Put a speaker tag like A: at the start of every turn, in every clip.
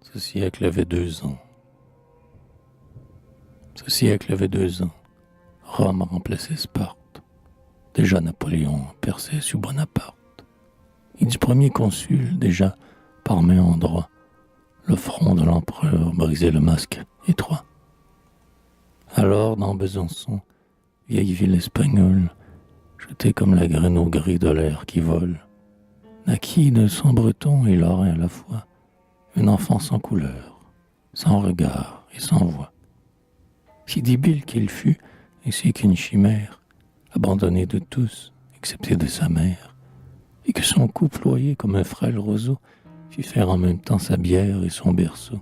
A: Ce siècle avait 2 ans. Ce siècle avait 2 ans. Rome a remplacé Sparte. Déjà Napoléon perçait sous Bonaparte. Et du premier consul, déjà, par main en droit, le front de l'empereur brisait le masque étroit. Alors, dans Besançon, vieille ville espagnole, jetée comme la graine au gris de l'air qui vole, naquit de sang breton et lorrain à la fois, un enfant sans couleur, sans regard et sans voix. Si débile qu'il fut, ainsi qu'une chimère, abandonné de tous, excepté de sa mère, et que son cou ployé comme un frêle roseau fit faire en même temps sa bière et son berceau.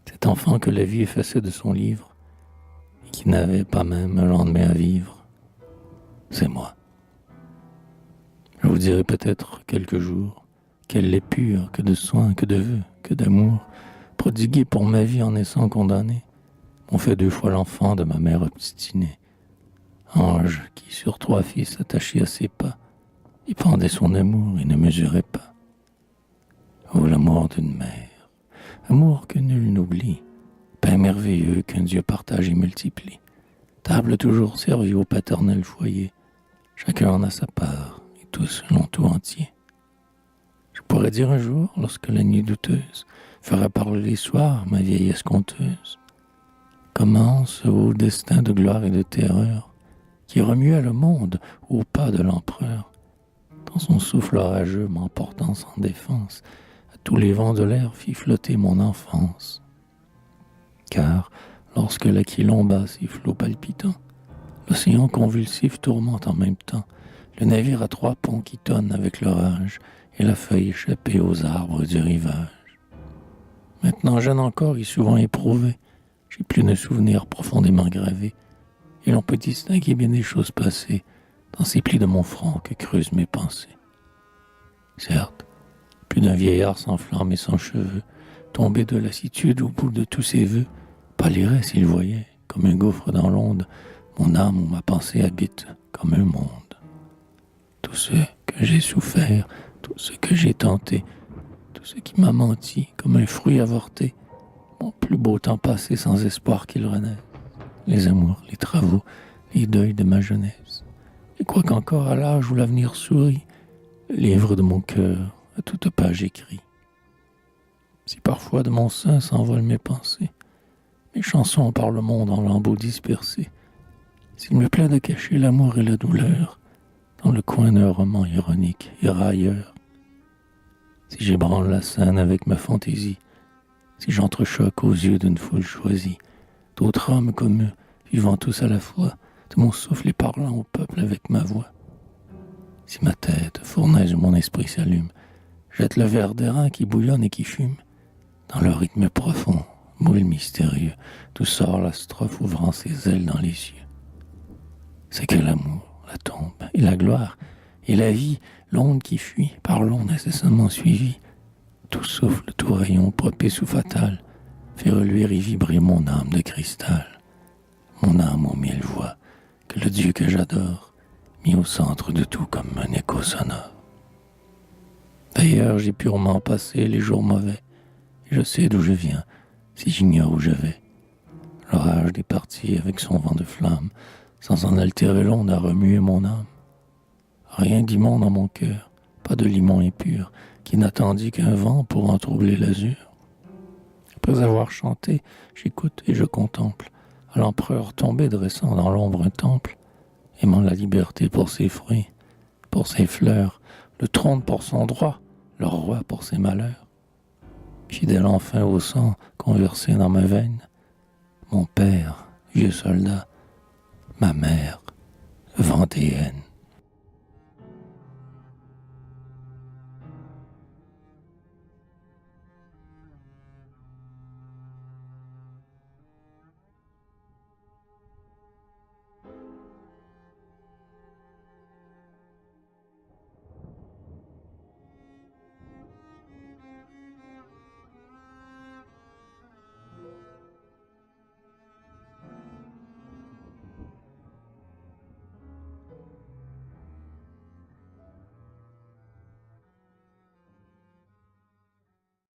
A: Cet enfant que la vie effaçait de son livre, et qui n'avait pas même un lendemain à vivre, c'est moi. Je vous dirai peut-être quelques jours quel lait pur, que de soins, que de vœux, que d'amour, prodigué pour ma vie en naissant condamné, m'ont fait 2 fois l'enfant de ma mère obstinée. Ange qui, sur 3 fils attachés à ses pas, y pendait son amour et ne mesurait pas. Oh, l'amour d'une mère, amour que nul n'oublie, pain merveilleux qu'un Dieu partage et multiplie, table toujours servie au paternel foyer, chacun en a sa part, et tous l'ont tout entier. Je pourrais dire un jour, lorsque la nuit douteuse fera parler les soirs ma vieillesse conteuse, comment ce haut destin de gloire et de terreur, qui remua le monde au pas de l'empereur, dans son souffle orageux m'emportant sans défense, à tous les vents de l'air fit flotter mon enfance. Car, lorsque l'aquilon bat ses flots palpitants, l'océan convulsif tourmente en même temps, le navire à 3 ponts qui tonne avec l'orage, et la feuille échappée aux arbres du rivage. Maintenant jeune encore et souvent éprouvé, j'ai plus de souvenirs profondément gravés, et l'on peut distinguer bien des choses passées dans ces plis de mon front que creusent mes pensées. Certes, plus d'un vieillard sans flamme et sans cheveux, tombé de lassitude au bout de tous ses vœux, pâlirait s'il voyait, comme un gouffre dans l'onde, mon âme où ma pensée habite comme un monde. Tout ce que j'ai souffert, tout ce que j'ai tenté, tout ce qui m'a menti comme un fruit avorté, mon plus beau temps passé sans espoir qu'il renaisse, les amours, les travaux, les deuils de ma jeunesse. Et quoiqu'encore à l'âge où l'avenir sourit, le livre de mon cœur à toute page écrit. Si parfois de mon sein s'envolent mes pensées, mes chansons par le monde en lambeaux dispersés, s'il me plaît de cacher l'amour et la douleur dans le coin d'un roman ironique et railleur, si j'ébranle la scène avec ma fantaisie, si j'entrechoque aux yeux d'une foule choisie, d'autres hommes comme eux, vivant tous à la fois, de mon souffle et parlant au peuple avec ma voix. Si ma tête, fournaise où mon esprit s'allume, jette le verre d'airain qui bouillonne et qui fume, dans le rythme profond, moule mystérieux, d'où sort la strophe ouvrant ses ailes dans les cieux. C'est que l'amour, la tombe et la gloire, et la vie, l'onde qui fuit, par l'onde incessamment suivie, tout souffle, tout rayon propice ou fatal, fait reluire et vibrer mon âme de cristal, mon âme aux 1000 voix, que le Dieu que j'adore, mis au centre de tout comme un écho sonore. D'ailleurs, j'ai purement passé les jours mauvais, et je sais d'où je viens, si j'ignore où je vais. L'orage est parti avec son vent de flamme, sans en altérer l'onde à remuer mon âme. Rien d'immonde dans mon cœur, pas de limon impur, qui n'attendit qu'un vent pour en troubler l'azur. Après avoir chanté, j'écoute et je contemple, à l'empereur tombé dressant dans l'ombre un temple, aimant la liberté pour ses fruits, pour ses fleurs, le trône pour son droit, le roi pour ses malheurs. Fidèle enfin au sang conversé dans ma veine, mon père, vieux soldat, ma mère, vendéenne.